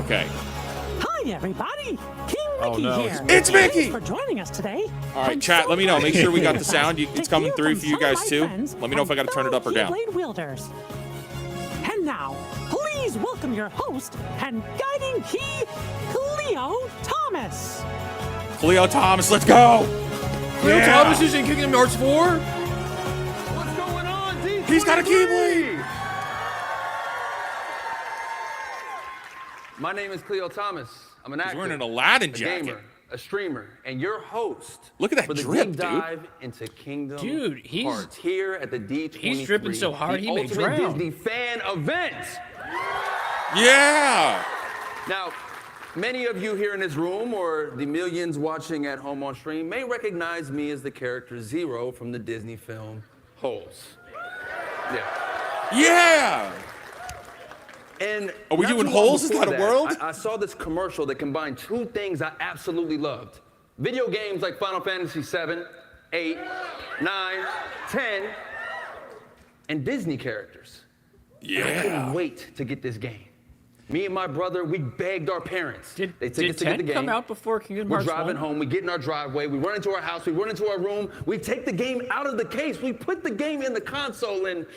Okay. Hi, everybody. King Mickey here. It's Mickey! Thanks for joining us today. All right, I'm chat, so let me know. Make sure we got the sound. to It's coming hear through from for you some of guys, my too. friends Let me know if I got to turn it up or fellow down. Keyblade wielders. And now, please welcome your host and guiding key, Cleo Thomas. Cleo Thomas, let's go! Cleo Thomas is in Kingdom Hearts 4? What's going on, D23? He's got a Keyblade! My name is Cleo Thomas. I'm an actor. He's wearing an Aladdin a jacket. gamer, a streamer, and your host. Look at that for the drip, deep dude. dive into Kingdom Hearts here at the D23. He's dripping so hard he may ultimate drown. Disney fan event. Yeah! Now, many of you here in this room or the millions watching at home on stream may recognize me as the character Zero from the Disney film Holes. Yeah. Yeah! And Are we not doing too long Holes? Is before that a world? I saw this commercial that combined two things I absolutely loved. Video games like Final Fantasy 7, 8, 9, 10, and Disney characters. And I couldn't wait to get this game. Me and my brother, we begged our parents. Did they took us to get 10 the game. come out before Kingdom We're Hearts driving 1? home, we get in our driveway, we run into our house, we run into our room, we take the game out of the case, we put the game in the console, and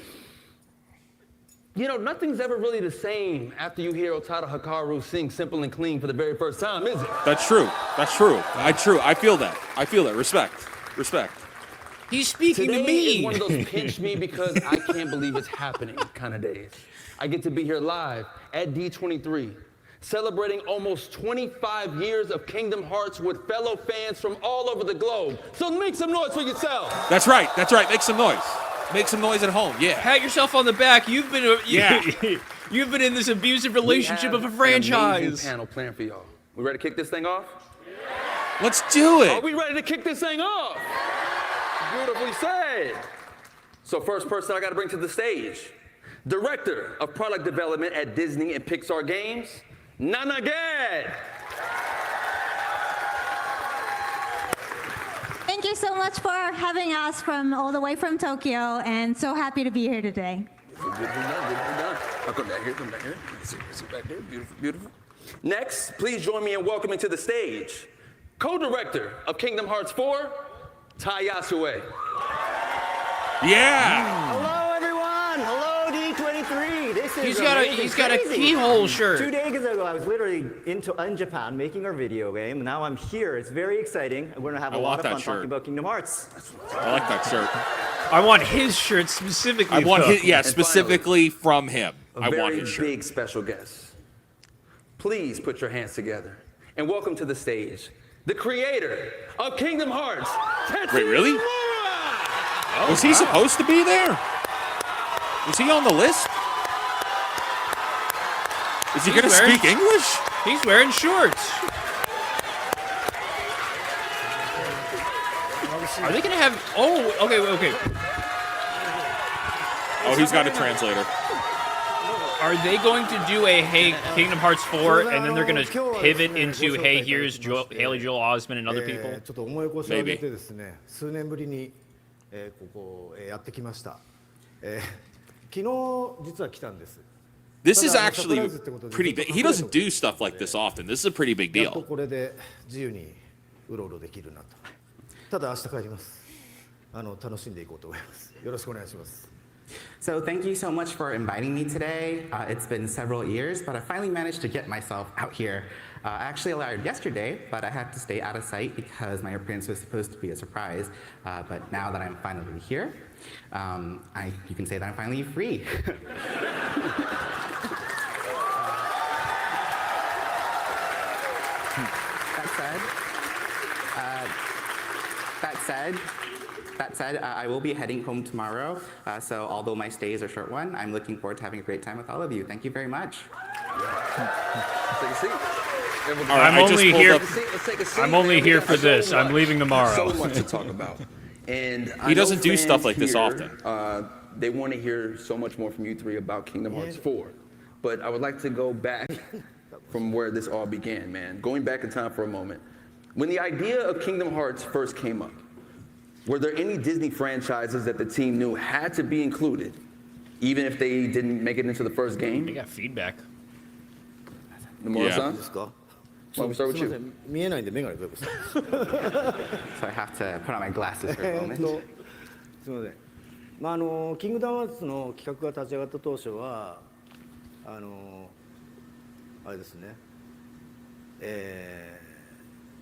you know, nothing's ever really the same after you hear Otada Hikaru sing Simple and Clean for the very first time, is it? That's true. That's true. I feel that. I feel that. Respect. Respect. He's speaking Today to me. is one of those pinch me because I can't believe it's happening kind of days. I get to be here live at D23, celebrating almost 25 years of Kingdom Hearts with fellow fans from all over the globe. So make some noise for yourself. That's right. That's right. Make some noise. Make some noise at home. Yeah. Pat yourself on the back. You've been Yeah. you've been in this abusive relationship of a An franchise. amazing panel planned for y'all. We ready to kick this thing off? Let's do Are it. we ready to kick this thing off? Beautifully said. So first person I got to bring to the stage, Director of Product Development at Disney and Pixar Games, Nana Gad. Thank you so much for having us from all the way from Tokyo, and so happy to be here today. Beautiful done. I'll come back here, Sit back there, beautiful, beautiful. Next, please join me in welcoming to the stage, Co-Director of Kingdom Hearts 4, Tai Yasue. Yeah. Hello, everyone. Hello, D23. This is He's got a crazy. keyhole shirt. 2 days ago, I was literally in Japan making our video game. Now I'm here. It's very exciting. We're gonna have a lot of fun talking about Kingdom Hearts. I like that shirt. I want his shirt specifically. I want though. his, yeah, And specifically from him. A I want very his shirt. big special guest. Please put your hands together and welcome to the stage the creator of Kingdom Hearts, Tetsuya Wait, really? Nomura! Was he supposed to be there? Was he on the list? Is he going to wearing- speak English? He's wearing shorts. Are they gonna have? Oh, okay. Oh, he's got a translator. Are they going to do a Hey Kingdom Hearts 4, and then they're gonna pivot into Hey Here's Haley Joel Osment and other people? ちょっと思い越しを上げてですね、数年ぶりに、ここ、やってきました。昨日実は来たんです。 This is actually pretty big. He doesn't do stuff like this often. This is a pretty big やっと deal. これで自由にうろうろできるなと。ただ明日帰ります。楽しんでいこうと思います。よろしくお願いします。 So thank you so much for inviting me today. It's been several years, but I finally managed to get myself out here. I actually arrived yesterday, but I had to stay out of sight because my appearance was supposed to be a surprise. But now that I'm finally here, you can say that I'm finally free. That said, I will be heading home tomorrow, so although my stay is a short one, I'm looking forward to having a great time with all of you. Thank you very much. Take a seat. right, I just pulled up- Let's take a seat. I'm only Man, we here got for so this. I'm much- leaving tomorrow. So much to talk about. And I He know doesn't do stuff fans like this here, often. They want to hear so much more from you three about Kingdom Hearts 4. But I would like to go back from where this all began, man. Going back in time for a moment. When the idea of Kingdom Hearts first came up, were there any Disney franchises that the team knew had to be included, even if they didn't make it into the first They game? got feedback. Nomura-san? いいですか Why don't we start with すい you? ません見えないんで眼鏡どうですか So I have to put on my glasses for a moment. すみません、キングダムハーツの企画が立ち上がった当初はあれですね、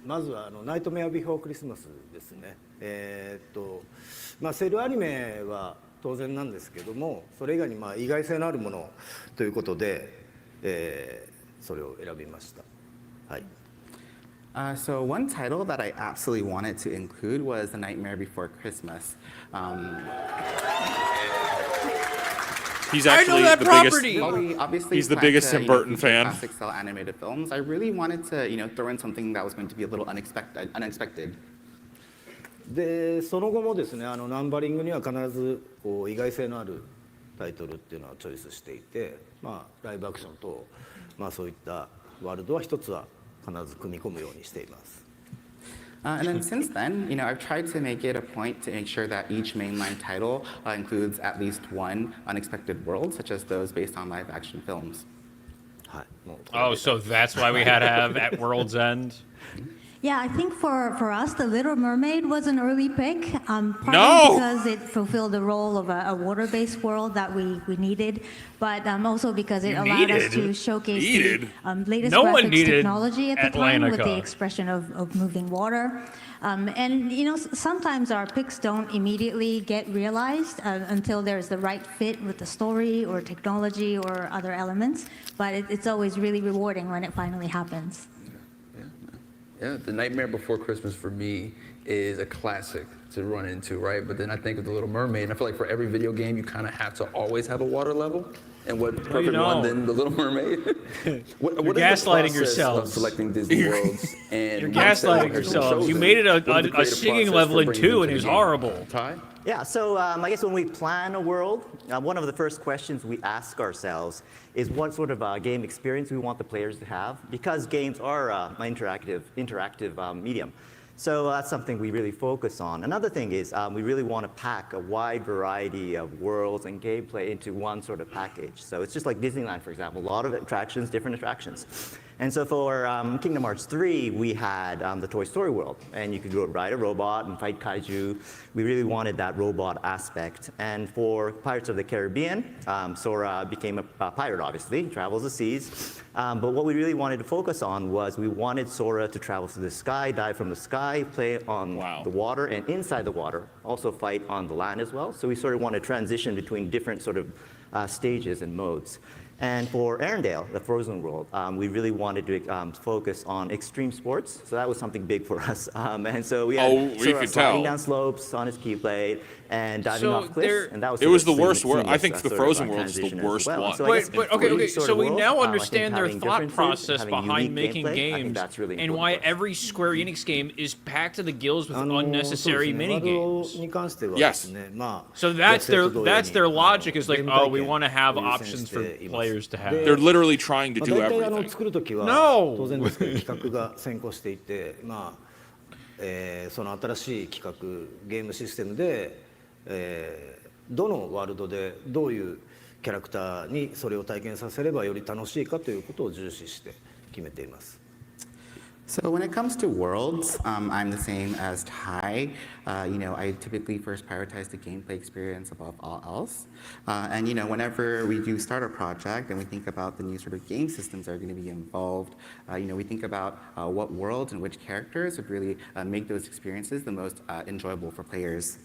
まずはナイトメアビフォークリスマスですね。セルアニメは当然なんですけども、それ以外に意外性のあるものということで、それを選びました。はい。So one title that I absolutely wanted to include was The Nightmare Before Christmas. He's actually that the property! biggest. While we obviously He's the plan biggest to, Tim Burton feature fan. classic style animated films, I really wanted to, throw in something that was going to be a little unexpected. でその後もですね、ナンバリングには必ず意外性のあるタイトルっていうのはチョイスしていて、ライブアクションと、そういったワールドは一つは必ず組み込むようにしています。And then since then, I've tried to make it a point to make sure that each mainline title includes at least one unexpected world, such as those based on live-action films. はい。Oh, so that's why we had to have At World's End? Yeah, I think for us, The Little Mermaid was an early pick, partly No! because it fulfilled the role of a water-based world that we needed, but also because it allowed us to showcase the latest No one graphics needed technology at the time with the Atlantica. expression of moving water. And sometimes our picks don't immediately get realized until there's the right fit with the story or technology or other elements, but it's always really rewarding when it finally happens. Yeah, The Nightmare Before Christmas for me is a classic to run into, right? But then I think of The Little Mermaid, and I feel like for every video game, you kind of have to always have a water level. And what perfect one than The Little Mermaid? what You're is the gaslighting process yourselves. of selecting Disney worlds? And You're once that gaslighting has been yourselves. You chosen, made it what is the a creative singing process level for in bringing 2, them and to it was the game? horrible. Ty? Yeah, so I guess when we plan a world, one of the first questions we ask ourselves is what sort of game experience we want the players to have, because games are an interactive medium. So that's something we really focus on. Another thing is we really want to pack a wide variety of worlds and gameplay into one sort of package. So it's just like Disneyland, for example, a lot of attractions, different attractions. And so for Kingdom Hearts 3, we had the Toy Story world, and you could go ride a robot and fight kaiju. We really wanted that robot aspect. And for Pirates of the Caribbean, Sora became a pirate, obviously, travels the seas. But what we really wanted to focus on was we wanted Sora to travel through the sky, dive from the sky, play on the water, and inside the water, also fight on the land as well. So we sort of want to transition between different sort of stages and modes. And for Arendelle, the Frozen world, we really wanted to focus on extreme sports. So that was something big for us. And so we had Sora sliding down slopes on his Keyblade and diving off cliffs. And that was it was the worst world. I think the Frozen world is the worst one. So But okay, so we now understand their thought process behind making games and why every Square Enix game is packed to the gills with unnecessary mini games. Yes. So that's their logic is like, oh, we want to have options for players to have. They're literally trying to do everything. 作る時は No! 当然ですけど企画が先行していて、その新しい企画ゲームシステムで、どのワールドでどういうキャラクターにそれを体験させればより楽しいかということを重視して決めています。So when it comes to worlds, I'm the same as Ty. I typically first prioritize the gameplay experience above all else. And whenever we do start a project and we think about the new sort of game systems that are going to be involved, we think about what worlds and which characters would really make those experiences the most enjoyable for players.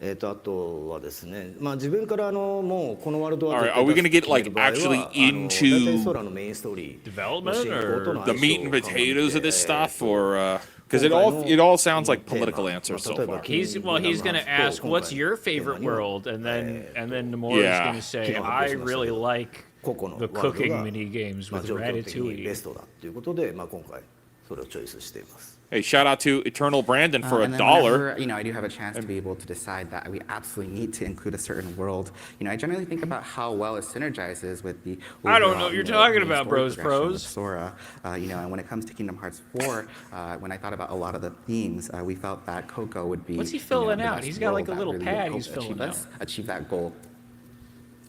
あとはですね、自分からもうこのワールドは Are we going to get like actually into 空のメインストーリー development or the meat and potatoes of this stuff, or because it all sounds like political answers so far. He's going to ask, "What's your favorite world?" And then Nomura is going to say, "I really like the cooking mini games with Ratatouille." ベストだということで、今回それをチョイスしています。Hey, shout out to Eternal Brandon for and then $1. Whenever, I do have a chance to be able to decide that we absolutely need to include a certain world. I generally think about how well it synergizes with the overall, I don't know what you're talking about, Bros. Sora, and when it comes to Kingdom Hearts 4, when I thought about a lot of the themes, we felt that Coco would be. What's he filling out? He's got like a little pad he's filling out. Achieve that goal.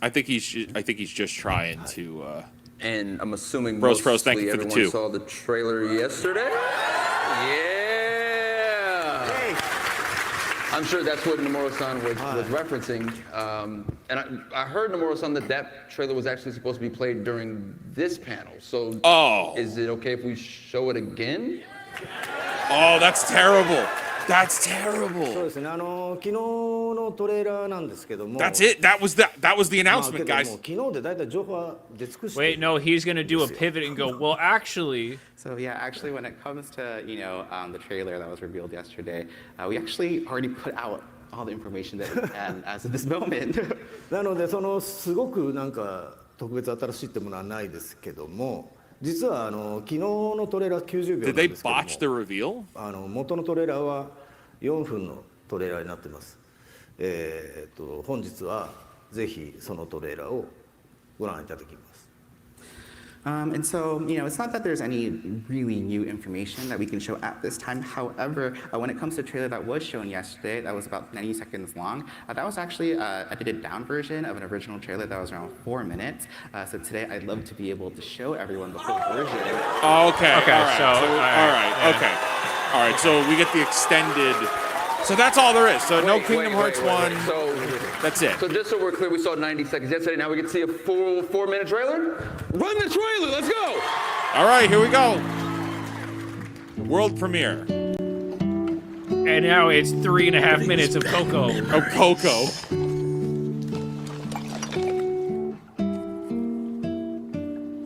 I think he's just trying to And I'm assuming Bros, mostly thank you for the everyone 2. saw the trailer yesterday. Yeah. Hey. I'm sure that's what Nomura-san was referencing. And I heard Nomura-san that trailer was actually supposed to be played during this panel. So is it okay if we show it again? Oh, that's terrible. That's terrible. そうですね。昨日のトレーラーなんですけども。That's it. That was the announcement, guys. 昨日でだいたい情報は出尽くして。 Wait, no, he's gonna do a pivot and go, well, actually. So yeah, actually, when it comes to the trailer that was revealed yesterday, we actually already put out all the information that we can as of this moment. なのですごくなんか特別新しいってものはないですけども。実は昨日のトレーラー90秒なんですけども Did they botch the reveal? 元のトレーラーは4分のトレーラーになってます。本日はぜひそのトレーラーをご覧いただきます。 And so, it's not that there's any really new information that we can show at this time. However, when it comes to the trailer that was shown yesterday, that was about 90 seconds long, that was actually a edited down version of an original trailer that was around 4 minutes. So today, I'd love to be able to show everyone the full version. Okay. Okay, All right. so, All right. Okay. All right. So we get the extended. So that's all there is. So no Kingdom Hearts 1. So that's it. So just so we're clear, we saw 90 seconds yesterday. Now we get to see a full 4-minute trailer. Run the trailer. Let's go. All right. Here we go. World premiere. And now it's 3.5 minutes of Coco. Of Coco.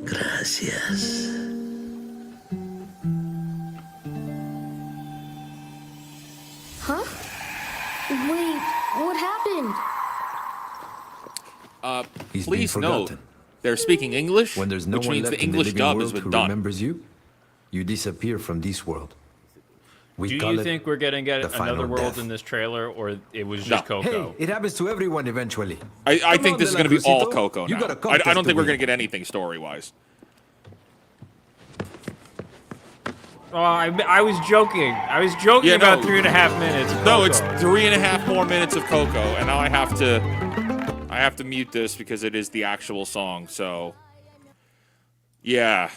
Gracias. Huh? Wait, what happened? He's Please been note, forgotten. they're speaking English, When there's no which one means left the in the English living dub world has been who done. remembers you, you disappear from this world. We Do call you it think we're gonna get the final another world death. in this trailer, or it was just No. Coco? Hey, it happens to everyone eventually. I Come think on, this is De La going to be all Crucito. Coco You now. got a I contest don't to think we're win. going to get anything story-wise. Oh, I was joking. I was joking Yeah, about no. 3.5 minutes. Of No, Coco. it's 3.5 more minutes of Coco, and now I have to mute this because it is the actual song. So, yeah,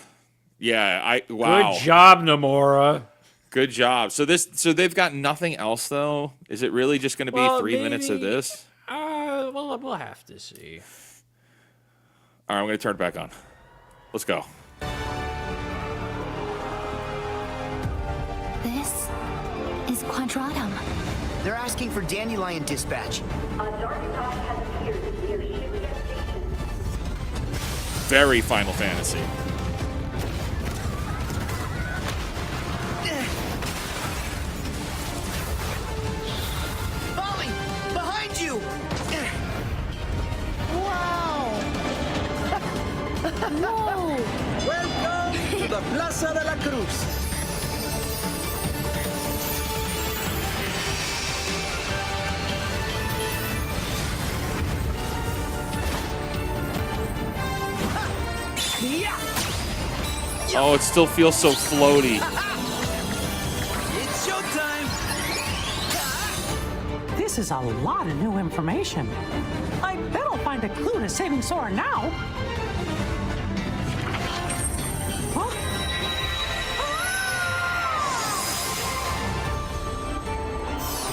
wow. Good job, Nomura. Good job. So they've got nothing else though. Is it really just going to be Well, 3 minutes of maybe- this? Well, we'll have to see. All right, I'm going to turn it back on. Let's go. This is Quadratum. They're asking for Dandelion dispatch. Very Final Fantasy. Ollie, behind you! Wow! Whoa! Welcome to the Plaza de la Cruz. Oh, it still feels so floaty. It's showtime! This is a lot of new information. I bet I'll find a clue to saving Sora now. Huh?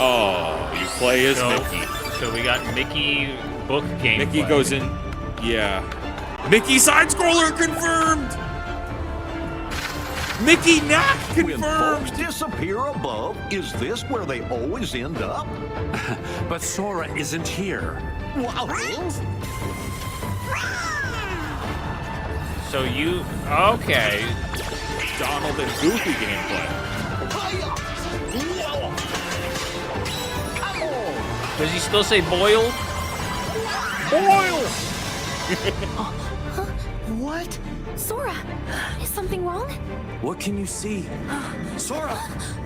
Oh, you play as So- Mickey. So we got Mickey book game. Mickey goes in. Yeah. Mickey side scroller confirmed. Mickey Knack When confirmed. folks disappear above, is this where they always end up? But Sora isn't here. Wow. So you okay? Donald and Goofy gameplay. Does he still say boiled? Boil. What? Sora, is something wrong? What can you see? Sora!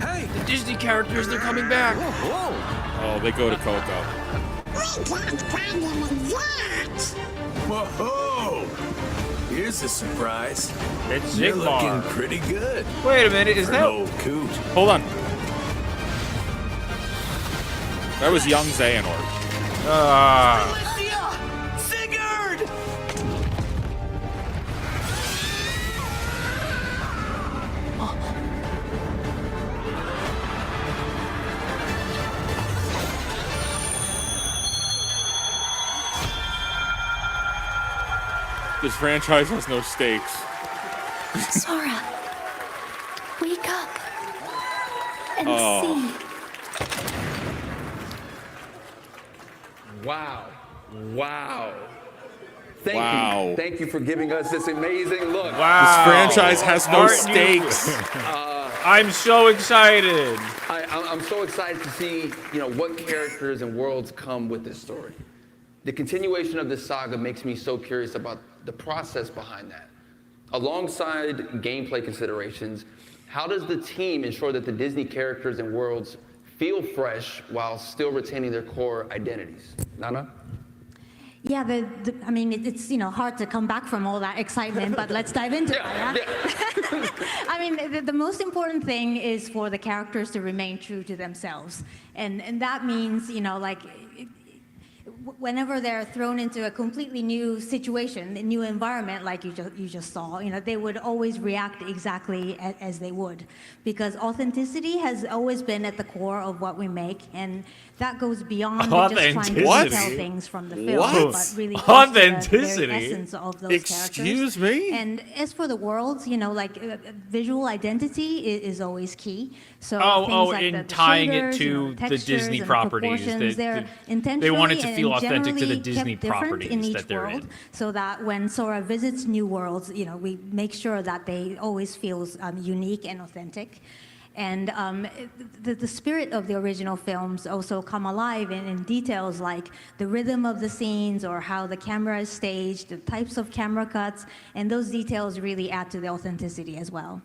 Hey! The Disney characters, they're coming back. Oh, they go to Coco. Whoa! Here's a surprise. It's You're looking Zigbar. pretty good. Wait a minute, is For that? no coot. Hold on. That was young Xehanort. Sigurd! This franchise has no stakes. Sora, wake up and see. Wow. Thank you for giving us this amazing look. Wow. This franchise has no stakes. I'm so excited. I'm so excited to see, what characters and worlds come with this story. The continuation of this saga makes me so curious about the process behind that. Alongside gameplay considerations, how does the team ensure that the Disney characters and worlds feel fresh while still retaining their core identities? Nana? Yeah, I mean, it's hard to come back from all that excitement, but let's dive into it. Yeah? I mean, the most important thing is for the characters to remain true to themselves, and that means whenever they're thrown into a completely new situation, a new environment, like you just saw, they would always react exactly as they would, because authenticity has always been at the core of what we make, and that goes beyond just trying to tell things from the film, but really authenticity. The very essence of those Excuse characters. me? And as for the worlds, visual identity is always key. So things like the tying it shaders, to the textures Disney and properties. proportions, they're They intentionally want it to feel and authentic to the generally Disney kept different properties in each that they're world, in. so that when Sora visits new worlds, we make sure that they always feel unique and authentic. And the spirit of the original films also come alive in details like the rhythm of the scenes or how the camera is staged, the types of camera cuts, and those details really add to the authenticity as well.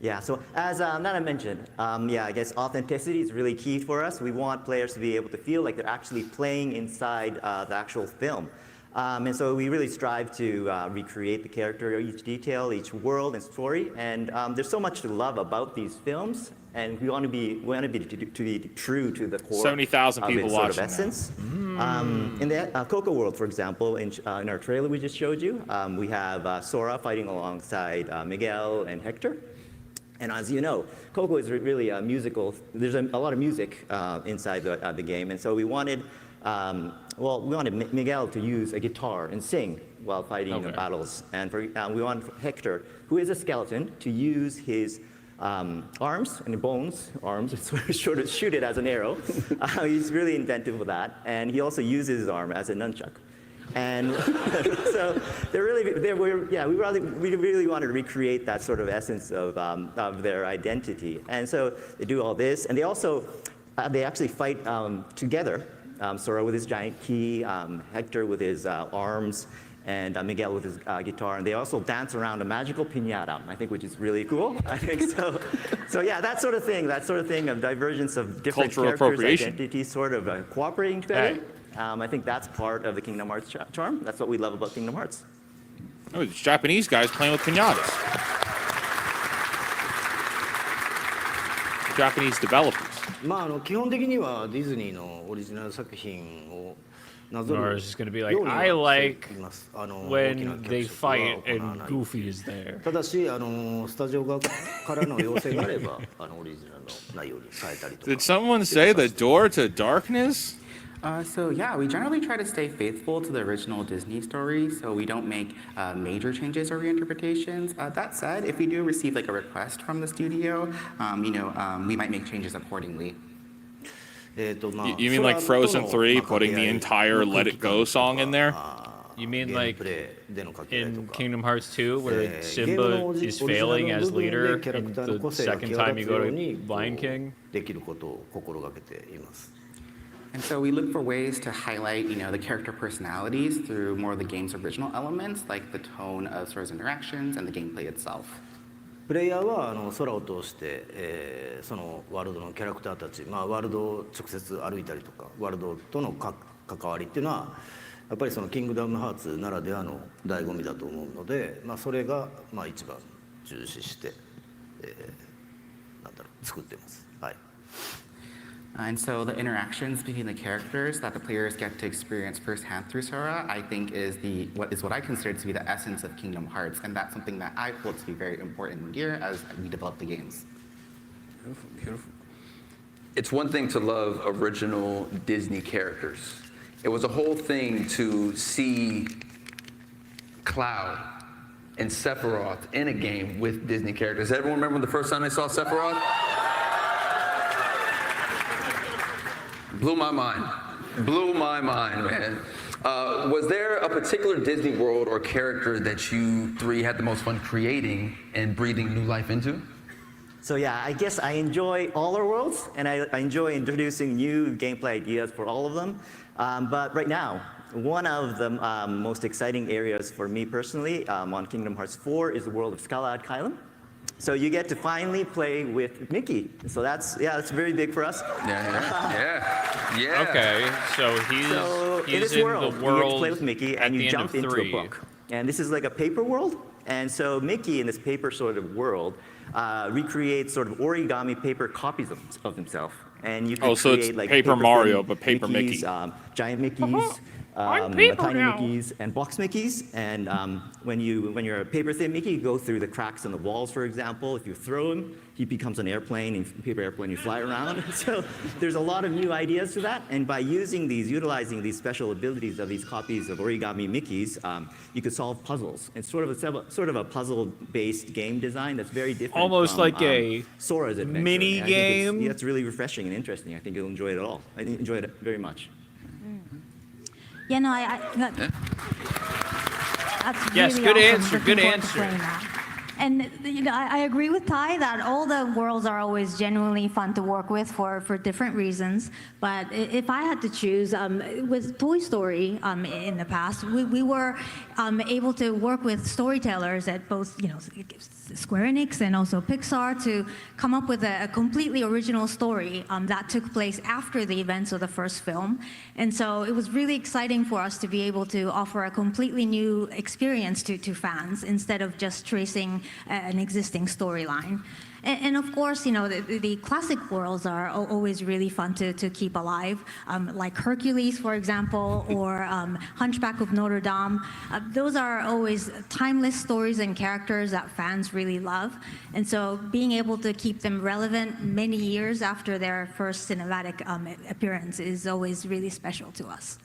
Yeah, so as Nana mentioned, I guess authenticity is really key for us. We want players to be able to feel like they're actually playing inside the actual film. And so we really strive to recreate the character, each detail, each world and story. And there's so much to love about these films, and we want to be true to the core 70,000 of people its sort of watching essence. In the Coco world, for example, in our trailer we just showed you, we have Sora fighting alongside Miguel and Hector. And as you know, Coco is really a musical. There's a lot of music inside the game, and so we wanted Miguel to use a guitar and sing while fighting the battles. And we want Hector, who is a skeleton, to use his arms and arms, sort of shoot it as an arrow. He's really inventive with that, and he also uses his arm as a nunchuck. And so we really wanted to recreate that sort of essence of their identity. And so they do all this, and they actually fight together. Sora with his giant key, Hector with his arms, and Miguel with his guitar. And they also dance around a magical piñata, I think, which is really cool. I think so. So yeah, that sort of thing of divergence of different characters' identities sort of cooperating together. Hey. I think that's part of the Kingdom Hearts charm. That's what we love about Kingdom Hearts. Oh, it's Japanese guys playing with piñatas. Japanese developers. 基本的にはディズニーのオリジナル作品をなぞる Or it's just going to be like, I like when they fight and Goofy is there. ただしスタジオ側からの要請があればオリジナルの内容に変えたりとか Did someone say the door to darkness? So yeah, we generally try to stay faithful to the original Disney story, so we don't make major changes or reinterpretations. That said, if we do receive a request from the studio, we might make changes accordingly. You mean like Frozen 3, putting the entire Let It Go song in there? You mean like in Kingdom Hearts 2, where Simba is failing as leader, and the second time you go to Lion King? And so we look for ways to highlight, the character personalities through more of the game's original elements, like the tone of Sora's interactions and the gameplay itself. プレイヤーは空を通して、そのワールドのキャラクターたち、ワールドを直接歩いたりとか、ワールドとの関わりっていうのはやっぱりそのキングダムハーツならではの醍醐味だと思うので、それが一番重視して、作ってます。はい。And so the interactions between the characters that the players get to experience firsthand through Sora, I think is what I consider to be the essence of Kingdom Hearts, and that's something that I hold to be very important here as we develop the games. Beautiful, beautiful. It's one thing to love original Disney characters. It was a whole thing to see Cloud, and Sephiroth in a game with Disney characters. Does everyone remember the first time they saw Sephiroth? Blew my mind. Blew my mind, man. Was there a particular Disney world or character that you three had the most fun creating and breathing new life into? So yeah, I guess I enjoy all our worlds, and I enjoy introducing new gameplay ideas for all of them. But right now, one of the most exciting areas for me personally on Kingdom Hearts 4 is the world of Skull Island. So you get to finally play with Mickey. So that's very big for us. Yeah. Okay, so he's in this in world, the you world get to play with Mickey and you jump into 3. a book. And this is like a paper world. And so Mickey in this paper sort of world recreates sort of origami paper copies of himself. And you can so create it's like Paper Mario, but Paper Mickeys, Mickey. Giant Mickeys. Tiny Mickeys and box Mickeys, and when you're a paper thin Mickey, you go through the cracks in the walls, for example. If you throw him, he becomes an airplane, and paper airplane, you fly around. So there's a lot of new ideas to that, and by utilizing these special abilities of these copies of origami Mickeys, you could solve puzzles. It's sort of a puzzle-based game design that's very different. Almost from, like a Sora's adventure. mini game. It's really refreshing and interesting. I think you'll enjoy it all. I enjoyed it very much. Yeah, no, that's Yes, really good awesome. answer, Looking good forward to answer. playing that. And I agree with Ty that all the worlds are always genuinely fun to work with for different reasons. But if I had to choose, with Toy Story in the past, we were able to work with storytellers at both Square Enix and also Pixar to come up with a completely original story that took place after the events of the first film. And so it was really exciting for us to be able to offer a completely new experience to fans instead of just tracing an existing storyline. And of course, the classic worlds are always really fun to keep alive, like Hercules, for example, or Hunchback of Notre Dame. Those are always timeless stories and characters that fans really love. And so being able to keep them relevant many years after their first cinematic appearance is always really special to us.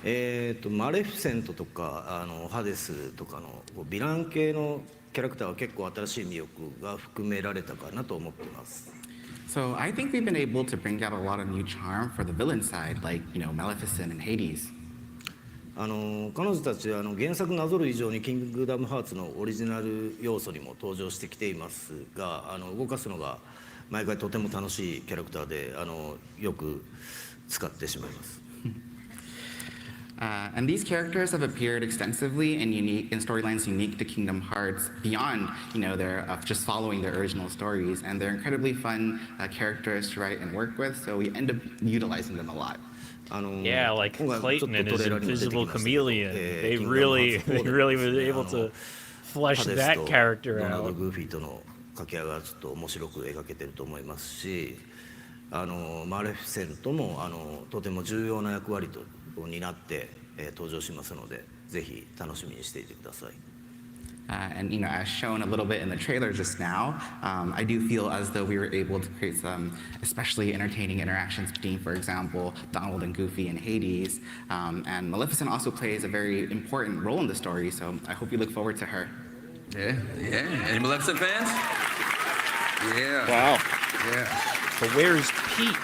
マレフィセントとかハデスとかのヴィラン系のキャラクターは結構新しい魅力が含められたかなと思っています。So I think we've been able to bring out a lot of new charm for the villain side, like Maleficent and Hades. 彼女たちは原作なぞる以上にキングダムハーツのオリジナル要素にも登場してきていますが、動かすのが毎回とても楽しいキャラクターでよく使ってしまいます。And these characters have appeared extensively and in storylines unique to Kingdom Hearts beyond, their just following their original stories. And they're incredibly fun characters to write and work with, so we end up utilizing them a lot. Yeah, like Clayton and his invisible chameleon. They really were able to flesh that character out. グーフィーとの掛け合いがちょっと面白く描けてると思いますし、マレフィセントもとても重要な役割を担って登場しますので、ぜひ楽しみにしていてください。And as shown a little bit in the trailer just now, I do feel as though we were able to create some especially entertaining interactions between, for example, Donald and Goofy and Hades. And Maleficent also plays a very important role in the story, so I hope you look forward to her. Yeah. Any Maleficent fans? Yeah. Wow. Yeah. But where's Pete?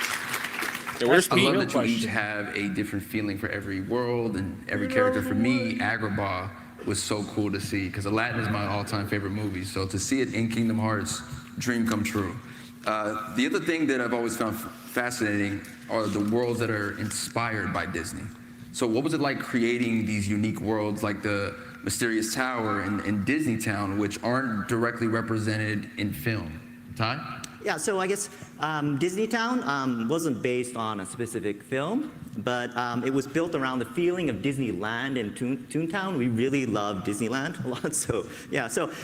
Yeah, where's I Pete? love that you each have a different feeling for every world and every character. For me, Agrabah was so cool to see because Aladdin is my all-time favorite movie. So to see it in Kingdom Hearts, dream come true. The other thing that I've always found fascinating are the worlds that are inspired by Disney. So what was it like creating these unique worlds like the Mysterious Tower and Disney Town, which aren't directly represented in film? Ty? Yeah, so I guess Disney Town wasn't based on a specific film, but it was built around the feeling of Disneyland and Toontown. We really love Disneyland a lot, so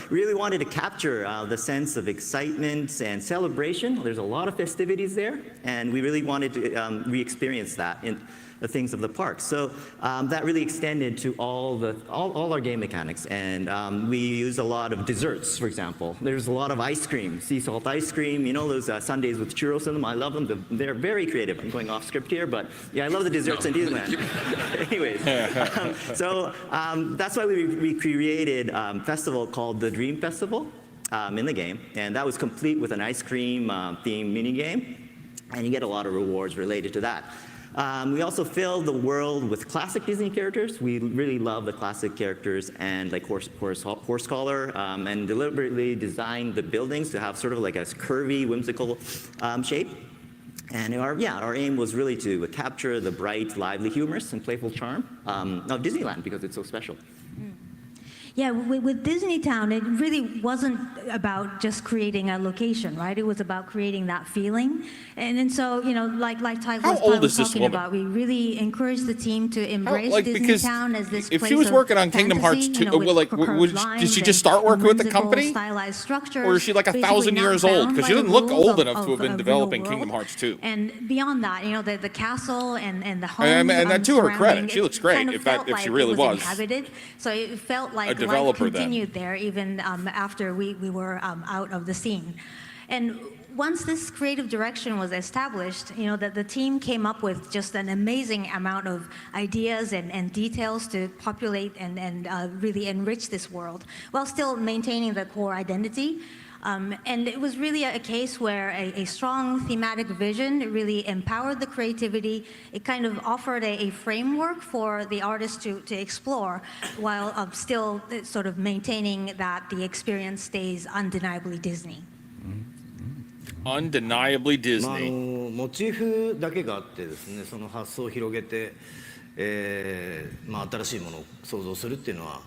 really wanted to capture the sense of excitement and celebration. There's a lot of festivities there, and we really wanted to re-experience that in the things of the park. So that really extended to all our game mechanics, and we use a lot of desserts, for example. There's a lot of ice cream, sea salt ice cream, those sundaes with churros in them. I love them. They're very creative. I'm going off script here, but yeah, I love the desserts in Disneyland. Anyways, that's why we created a festival called the Dream Festival in the game, and that was complete with an ice cream themed mini game, and you get a lot of rewards related to that. We also filled the world with classic Disney characters. We really love the classic characters and like horse collar, and deliberately designed the buildings to have sort of like a curvy, whimsical shape. And our aim was really to capture the bright, lively, humorous, and playful charm of Disneyland because it's so special. Yeah, with Disneytown, it really wasn't about just creating a location, right? It was about creating that feeling. And so, like Ty was talking about, we really encouraged the team to embrace Disneytown as this place if she was working on Kingdom Hearts 2, did she just start working with the company? Stylized structures, or is she like 1,000 years old? Because she didn't look old enough to have been developing Kingdom Hearts 2. And beyond that, the castle and the home. And that to her credit, she looks great if she really was. Inhabited. So it felt like life continued there even after we were out of the scene. And once this creative direction was established, the team came up with just an amazing amount of ideas and details to populate and really enrich this world while still maintaining the core identity. And it was really a case where a strong thematic vision really empowered the creativity. It kind of offered a framework for the artist to explore while still sort of maintaining that the experience stays undeniably Disney. Undeniably Disney. モチーフだけがあってですね、その発想を広げて、新しいものを想像するっていうのは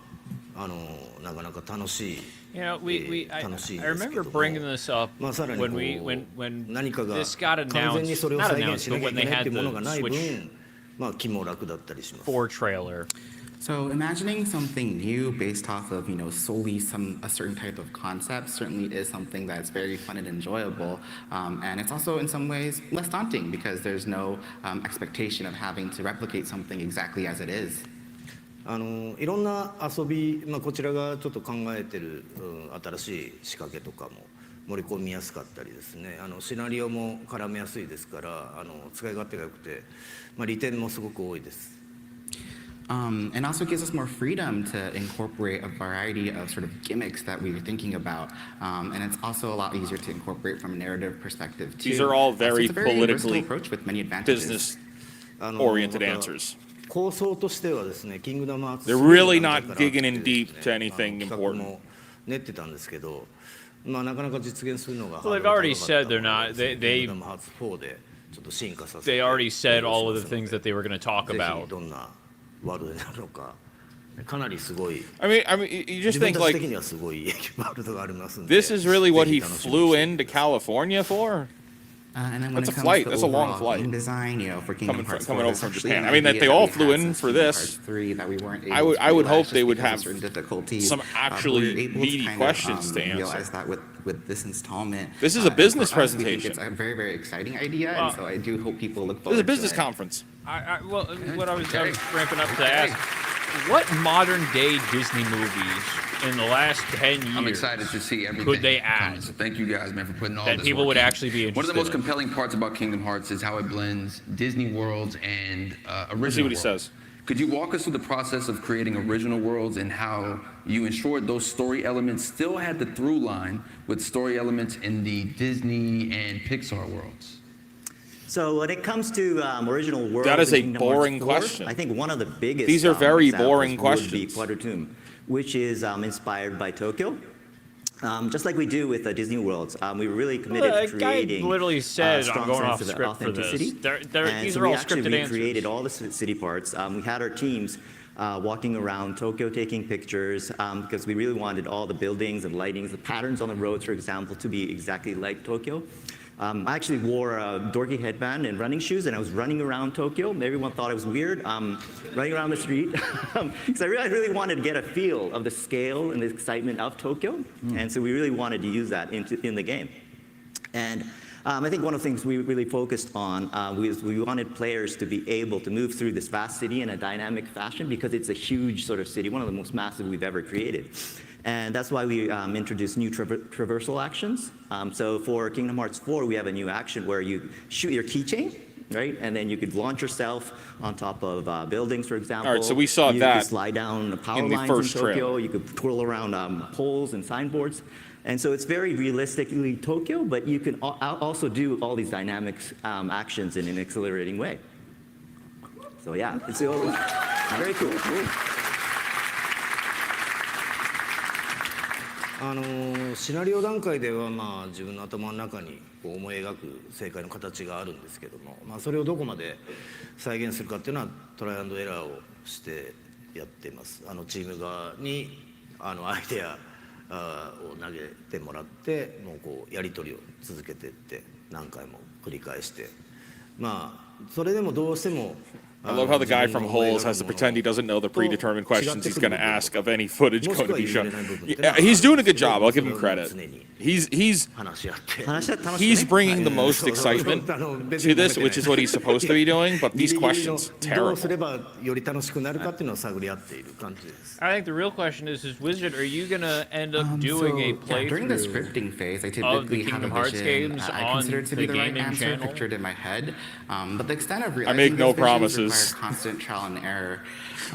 なかなか楽しい。I remember bringing this up when this got announced, not announced, but when they had the Switch 4 trailer. So imagining something new based off of, solely a certain type of concept certainly is something that's very fun and enjoyable. And it's also in some ways less daunting because there's no expectation of having to replicate something exactly as it is. いろんな遊び、こちらがちょっと考えてる、新しい仕掛けとかも盛り込みやすかったりですね、シナリオも絡めやすいですから、使い勝手が良くて、利点もすごく多いです。And also gives us more freedom to incorporate a variety of sort of gimmicks that we were thinking about. And it's also a lot easier to incorporate from a narrative perspective too. These are all very politically approach with many advantages. Business-oriented answers. 構想としてはですね、キングダムハーツ They're really not digging in deep to anything important. 練ってたんですけど、なかなか実現するのが。Well, they've already said they're not. They already said all of the things that they were going to talk about. I mean, you just think like this is really what he flew into California for? And then when that's it a comes flight. to that's a long overall flight. game design, for Kingdom Hearts 4, coming over from especially Japan. an I mean, that idea they all we flew had in since for Kingdom this. Hearts 3 that we weren't able I would to hope realize they would just have because of certain difficulties. some actually we were able meaty to questions to realize answer. that with this installment. This is a business for us, we think presentation. it's a very, very exciting idea, and so I do hope people look forward This is a business to it. conference. Well, what I was ramping up to ask, what modern day Disney movies in the last 10 years I'm excited to see everything. could they add? So thank you guys, man, for putting all that this people work would in. actually be interested One of the most in. compelling parts about Kingdom Hearts is how it blends Disney worlds and original Let's see what he worlds. says. Could you walk us through the process of creating original worlds and how you ensured those story elements still had the through line with story elements in the Disney and Pixar worlds? So when it comes to original worlds, that is a Kingdom boring Hearts 4, question. I think one of the biggest These are very examples boring would be questions. Quadrotomb, which is inspired by Tokyo. Just like we do with Disney Worlds, we were really committed to creating guy literally said, strong I'm going off sense of script for this. authenticity. And These so are all we actually scripted recreated answers. all the city parts. We had our teams walking around Tokyo taking pictures because we really wanted all the buildings and lightings, the patterns on the roads, for example, to be exactly like Tokyo. I actually wore a dorky headband and running shoes, and I was running around Tokyo. Everyone thought I was weird, running around the street, because I really wanted to get a feel of the scale and the excitement of Tokyo, and so we really wanted to use that in the game. And I think one of the things we really focused on was we wanted players to be able to move through this vast city in a dynamic fashion because it's a huge sort of city, one of the most massive we've ever created. And that's why we introduced new traversal actions. So for Kingdom Hearts 4, we have a new action where you shoot your keychain, right? And then you could launch yourself on top of buildings, for example. All right, so we saw you that could slide down the power in the lines first in Tokyo. trailer. You could twirl around poles and signboards. And so it's very realistically Tokyo, but you can also do all these dynamic actions in an exhilarating way. So yeah, it's very cool. シナリオ段階では、まあ、自分の頭の中にこう思い描く正解の形があるんですけども、まあ、それをどこまで再現するかっていうのはトライアンドエラーをしてやっています。チーム側にアイデアを投げてもらってもうこうやり取りを続けていって何回も繰り返してまあそれでもどうしても I love how the guy from Holes has to pretend he doesn't know the predetermined questions he's going to ask of any footage going to be shown. Yeah, he's doing a good job. I'll give him credit. He's bringing the most excitement to this, which is what he's supposed to be doing. But these questions, terrible. I think the real question is Wizard, are you going to end up doing a playthrough during the scripting phase? I of the typically have Kingdom a Hearts vision games I on consider to the be the right gaming answer channel? pictured in my head. But the extent of I realizing make no those visions promises. require constant trial and error.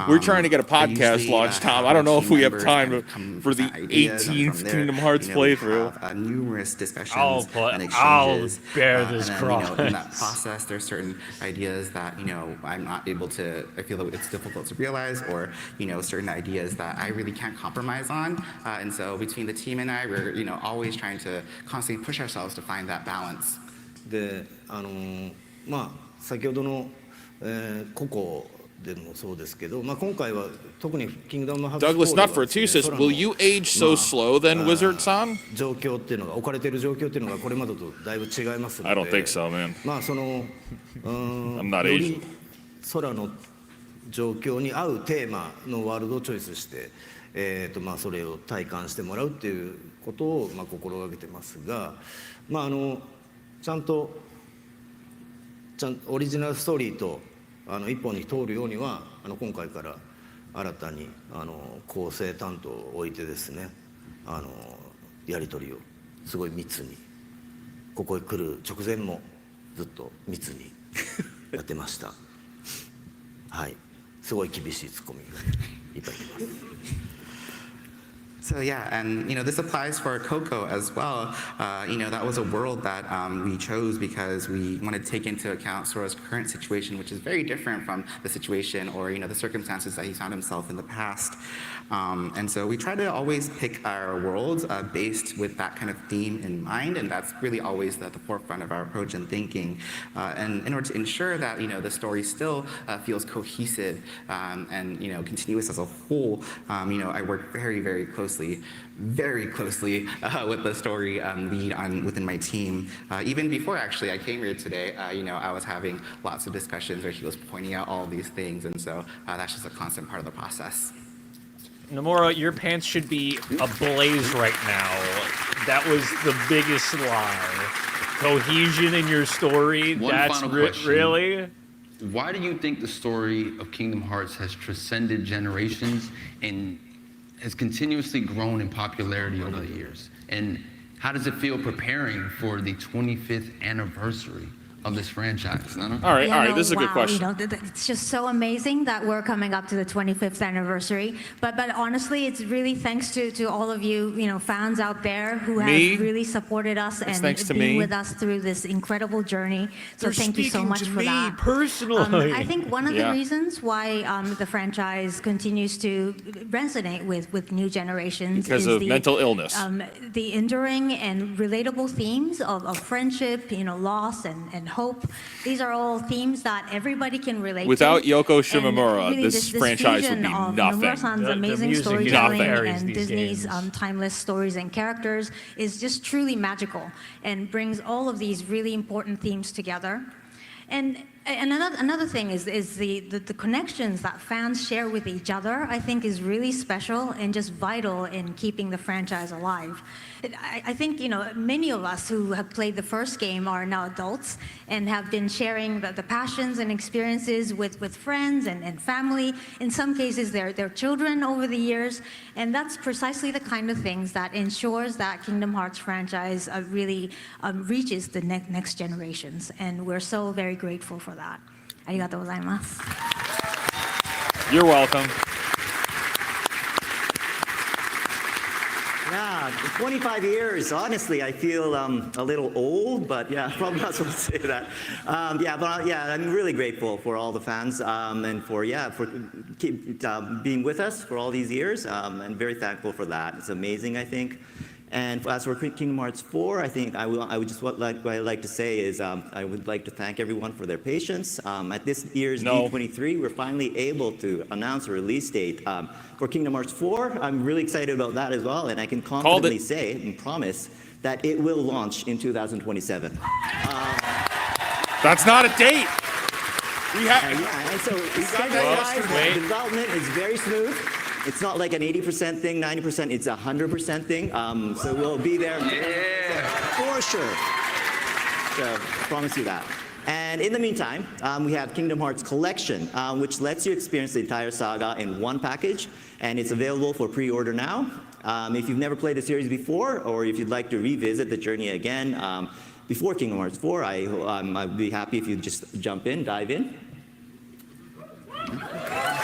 We're trying to get a podcast usually, launched, Tom. have I don't know team if we have members time kind of come for the with ideas, and 18th from there, Kingdom Hearts we playthrough. have, numerous discussions and I'll exchanges. bear this and then, cross. in that process, there's certain ideas that I'm not able to. I feel that it's difficult to realize, or certain ideas that I really can't compromise on. And so between the team and I, we're always trying to constantly push ourselves to find that balance. でまあ先ほどのココでもそうですけど、まあ今回は特にキングダムハーツ Douglas Nutfortusis, will you age so slow then, Wizard-san? 状況っていうのが置かれている状況っていうのがこれまでとだいぶ違いますので I don't think so, man. まあその I'm not よ Asian. り空の状況に合うテーマのワールドをチョイスしてまあそれを体感してもらうっていうことをまあ心がけてますが、まあちゃんとオリジナルストーリーと一本に通るようには今回から新たに構成担当を置いてですねやり取りをすごい密にここへ来る直前もずっと密にやってましたはいすごい厳しいツッコミがいっぱい出ます So yeah, and this applies for Coco as well. That was a world that we chose because we wanted to take into account Sora's current situation, which is very different from the situation or the circumstances that he found himself in the past. And so we try to always pick our worlds based with that kind of theme in mind, and that's really always at the forefront of our approach and thinking. And in order to ensure that the story still feels cohesive and continuous as a whole, I work very, very closely with the story lead within my team. Even before actually I came here today, I was having lots of discussions where he was pointing out all these things, and so that's just a constant part of the process. Nomura, your pants should be ablaze right now. That was the biggest lie. Cohesion in your story, One that's final question. Really? Why do you think the story of Kingdom Hearts has transcended generations and has continuously grown in popularity over the years? And how does it feel preparing for the 25th anniversary of this franchise? All right, this is a good question. It's just so amazing that we're coming up to the 25th anniversary. But honestly, it's really thanks to all of you, fans out there who have really supported us and been with us through this incredible journey. So thank you so much for that. Personally. I think one of the reasons why the franchise continues to resonate with new generations because is of mental illness. The enduring and relatable themes of friendship, loss and hope. These are all themes that everybody can relate Without to. Yoko Shimomura, really this franchise would be of nothing. Nomura-san's amazing storytelling and Disney's timeless stories and characters is just truly magical and brings all of these really important themes together. And And another thing is the connections that fans share with each other, I think, is really special and just vital in keeping the franchise alive. I think, many of us who have played the first game are now adults and have been sharing the passions and experiences with friends and family. In some cases, their children over the years. And that's precisely the kind of things that ensures that Kingdom Hearts franchise really reaches the next generations. And we're so very grateful for that. ありがとうございます。 You're welcome. Yeah, 25 years. Honestly, I feel a little old, but yeah, probably not supposed to say that. I'm really grateful for all the fans and for keep being with us for all these years. And very thankful for that. It's amazing, I think. And as for Kingdom Hearts 4, I think what I'd like to say is I would like to thank everyone for their patience. At this year's D23, we're finally able to announce a release date for Kingdom Hearts 4. I'm really excited about that as well, and I can confidently say and promise that it will launch in 2027. That's not a date. And so the development is very smooth. It's not like an 80% thing, 90%, it's a 100% thing. So we'll be there for sure. So I promise you that. And in the meantime, we have Kingdom Hearts Collection, which lets you experience the entire saga in one package, and it's available for pre-order now. If you've never played the series before, or if you'd like to revisit the journey again before Kingdom Hearts 4, I'd be happy if you just dive in.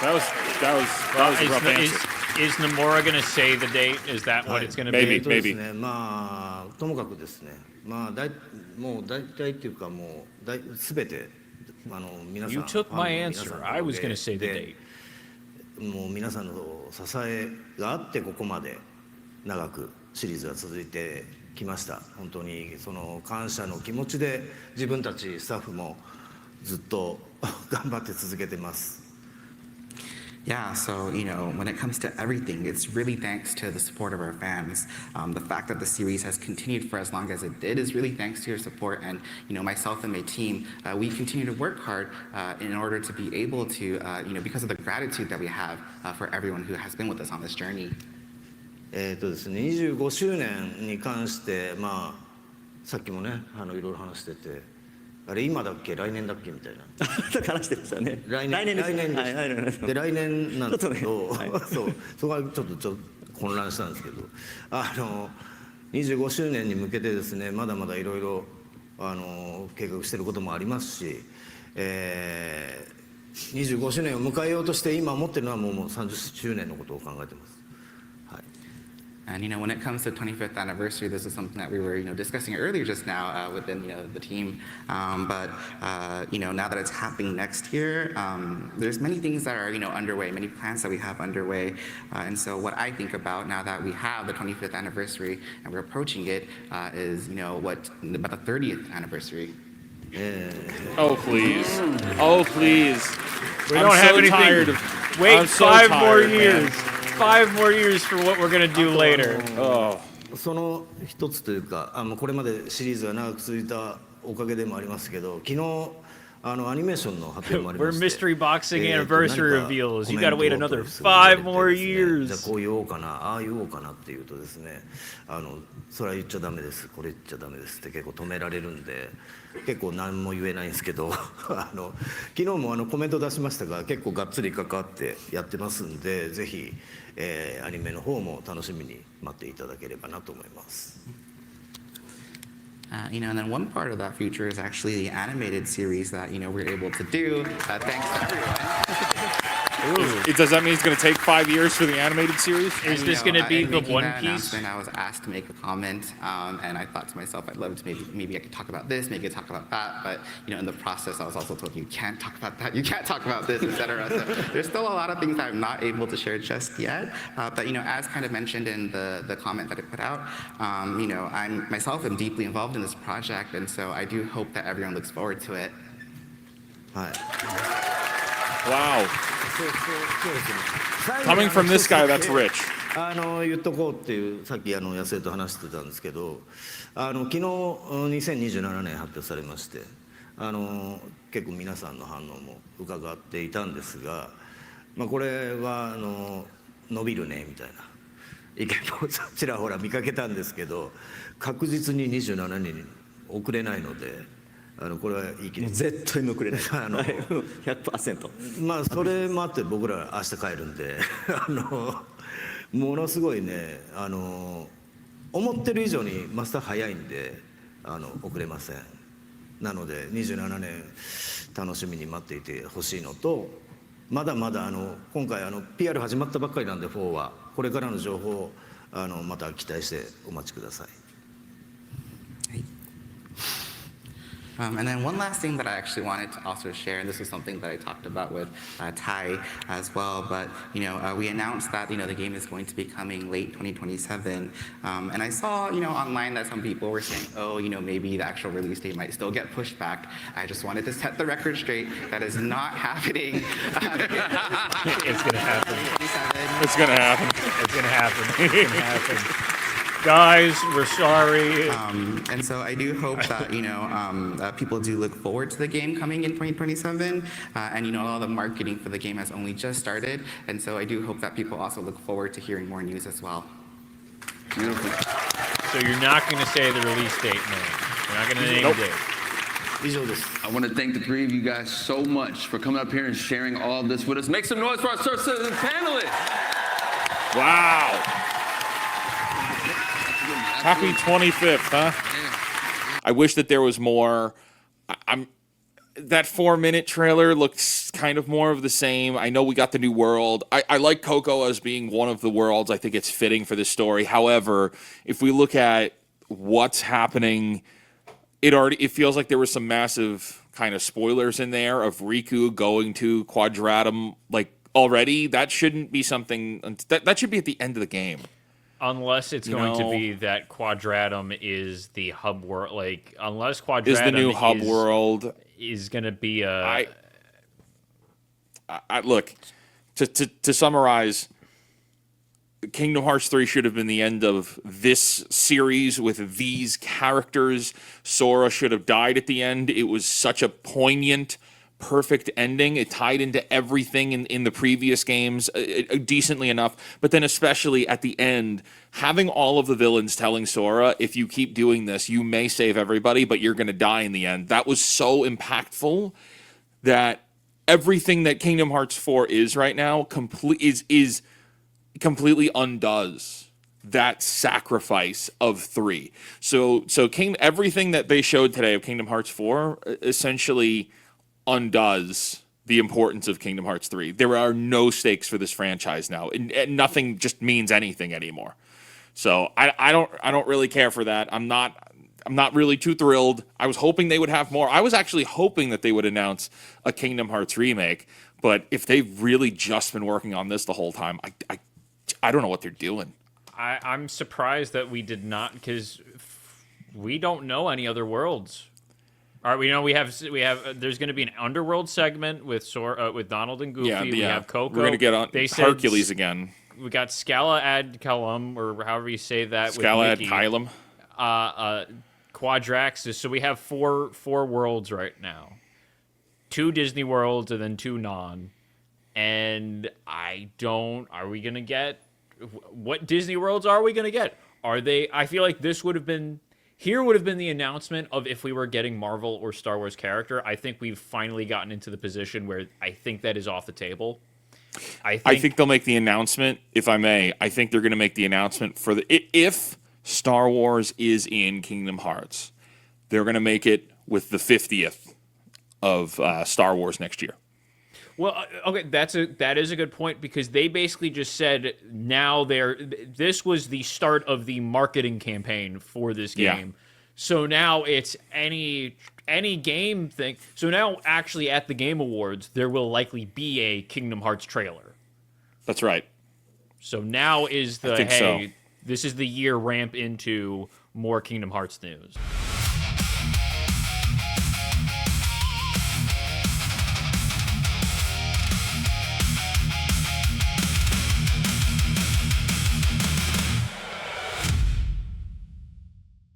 That was a rough answer. Is Nomura going to say the date? Is that what it's going to be? Maybe. まあともかくですね。もう大体っていうかもうすべて皆さん You took my answer. I was going to say the date. もう皆さんの支えがあってここまで長くシリーズが続いてきました。本当にその感謝の気持ちで自分たちスタッフもずっと頑張って続けてます。Yeah, so, when it comes to everything, it's really thanks to the support of our fans. The fact that the series has continued for as long as it did is really thanks to your support. And, myself and my team, we continue to work hard in order to be able to, because of the gratitude that we have for everyone who has been with us on this journey. ですね、25周年に関して、さっきもね、いろいろ話してて。あれ今だっけ来年だっけみたいな話してましたね。来年ですで来年なんですけど、そこはちょっと混乱したんですけど、25周年に向けてですね、まだまだいろいろ計画していることもありますし、25周年を迎えようとして今思ってるのはもう30周年のことを考えてます。And when it comes to 25th anniversary, this is something that we were discussing earlier just now within the team. But now that it's happening next year, there's many things that are underway, many plans that we have underway. And so what I think about now that we have the 25th anniversary and we're approaching it is about the 30th anniversary. Oh please! Oh please! We don't have anything. Wait 5 more years. 5 more years for what we're gonna do later. その一つというか、これまでシリーズが長く続いたおかげでもありますけど、昨日アニメーションの発表もありまして、We're mystery boxing anniversary reveals. You gotta wait another 5 more years. じゃあこう言おうかな、ああ言おうかなっていうとですね、それは言っちゃダメです、これ言っちゃダメですって結構止められるんで、結構何も言えないんですけど、昨日もコメント出しましたが、結構がっつり関わってやってますんで、ぜひ。アニメの方も楽しみに待っていただければなと思います。And then one part of that future is actually the animated series that we're able to do. Thanks to everyone. Does that mean it's going to take 5 years for the animated series? Is this going to be the One Piece? I was asked to make a comment, and I thought to myself, I'd love to maybe I could talk about this, maybe I could talk about that. But in the process, I was also told you can't talk about that, you can't talk about this, etc. So there's still a lot of things that I'm not able to share just yet. But as kind of mentioned in the comment that I put out, I'm myself am deeply involved in this project, and so I do hope that everyone looks forward to it. Wow. Coming from this guy, that's rich. 言っとこうっていうさっき安江と話してたんですけど、昨日2027年発表されまして、結構皆さんの反応も伺っていたんですが、これは伸びるねみたいな意見もちらほら見かけたんですけど、確実に27人遅れないので、これは言い切れ絶対に遅れない100%。それもあって僕ら明日帰るんでものすごいね、思ってる以上にマスター早いんで遅れません。なので27年楽しみに待っていてほしいのと、まだまだ今回PR 始まったばっかりなんで4はこれからの情報をまた期待してお待ちください。And then one last thing that I actually wanted to also share, and this is something that I talked about with Ty as well, but we announced that the game is going to be coming late 2027, and I saw online that some people were saying, oh, maybe the actual release date might still get pushed back. I just wanted to set the record straight. That is not happening. It's gonna happen. It's gonna happen. It's gonna happen. It's gonna happen. Guys, we're sorry. And so I do hope that people do look forward to the game coming in 2027. And all the marketing for the game has only just started. And so I do hope that people also look forward to hearing more news as well. Beautiful. So you're not going to say the release date, man. You're not going to name a date. I want to thank the three of you guys so much for coming up here and sharing all of this with us. Make some noise for our Star Citizen panelists. Wow. Happy 25th, huh? I wish that there was more. That 4-minute trailer looks kind of more of the same. I know we got the new world. I like Coco as being one of the worlds. I think it's fitting for this story. However, if we look at what's happening, it feels like there was some massive kind of spoilers in there of Riku going to Quadratum already. That shouldn't be something that should be at the end of the game. Unless it's going to be that Quadratum is the hub world, unless Quadratum is the new hub world, is going to be a. Look, to summarize, Kingdom Hearts 3 should have been the end of this series with these characters. Sora should have died at the end. It was such a poignant, perfect ending. It tied into everything in the previous games decently enough, but then especially at the end, having all of the villains telling Sora, if you keep doing this, you may save everybody, but you're going to die in the end. That was so impactful that everything that Kingdom Hearts 4 is right now is completely undoes that sacrifice of 3. So everything that they showed today of Kingdom Hearts 4 essentially undoes the importance of Kingdom Hearts 3. There are no stakes for this franchise now, and nothing just means anything anymore. So I don't really care for that. I'm not really too thrilled. I was hoping they would have more. I was actually hoping that they would announce a Kingdom Hearts remake, but if they've really just been working on this the whole time, I don't know what they're doing. I'm surprised that we did not, because we don't know any other worlds. All right, we have. There's going to be an Underworld segment with Donald and Goofy. Yeah. We have Coco. We're going to get on Hercules again. We got Scala ad Kalam, or however you say that. Scala ad Kylam. Quadraxis. So we have four worlds right now. 2 Disney worlds and then 2 non. And are we going to get, what Disney worlds are we going to get? I feel like this would have been the announcement of if we were getting Marvel or Star Wars character. I think we've finally gotten into the position where I think that is off the table. I think they'll make the announcement, if I may. I think they're going to make the announcement for if Star Wars is in Kingdom Hearts, they're going to make it with the 50th of Star Wars next year. Well, okay, that is a good point, because they basically just said this was the start of the marketing campaign for this game. Yeah. So now it's any game thing. So now actually at the Game Awards, there will likely be a Kingdom Hearts trailer. That's right. So now is this is the year ramp into more Kingdom Hearts news.